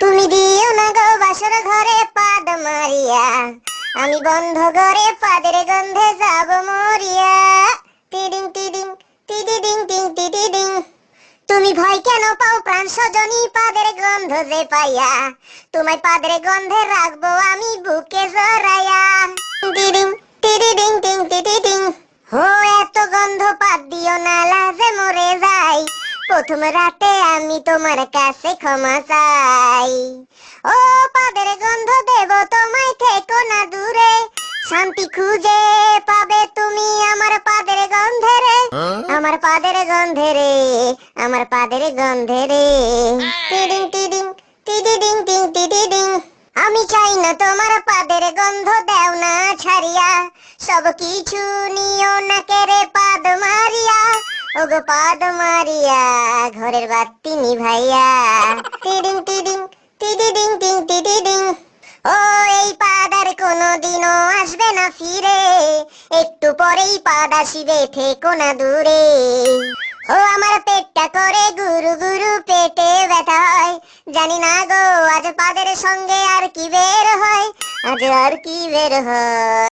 তুমি দিও না গো বাসর ঘরে পাদ মারিয়া, আমি বন্ধ ঘরে পাদের গন্ধে যাব মরিয়া। টিডিং টিডিং টিডিডিং টিং টিডিডিং। তুমি ভয় কেন পাও প্রাণ সজনী পাদের গন্ধ যে পাইয়া, তোমায় পাদের গন্ধে রাখবো আমি বুকে জড়াইয়া। টিডিং টিডিডিং টিং টিডিডিং। হো এত গন্ধ পাদ দিও না লাজে মরে যাই, প্রথম রাতে আমি তোমার কাছে ক্ষমা চাই। ও পাদের গন্ধ দেব তোমায়, থেকো না দূরে, শান্তি খুঁজে পাবে তুমি আমার পাদের গন্ধে রে, আমার পাদের গন্ধে রে, আমার পাদের গন্ধে রে। টিডিং টিডিং টিডিডিং টিং টিডিডিং। আমি চাই না তোমার পাদের গন্ধ, দেও না ছাড়িয়া, সব কিছু নিও না কেড়ে পাদ মারিয়া, ওগো পাদ মারিয়া ঘরের বাতি নিভাইয়া। টিডিং টিডিং টিডিডিং টিং টিডিডিং। ও এই পাদ আর কোনোদিনও আসবে না ফিরে, একটু পরেই পাদ আসিবে, থেকো না দূরে। ও আমার পেটটা করে গুরু গুরু, পেটে ব্যথা হয়, জানি না গো আজ পাদের সঙ্গে আর কি বের হয়, আজ আর কি বের হয়।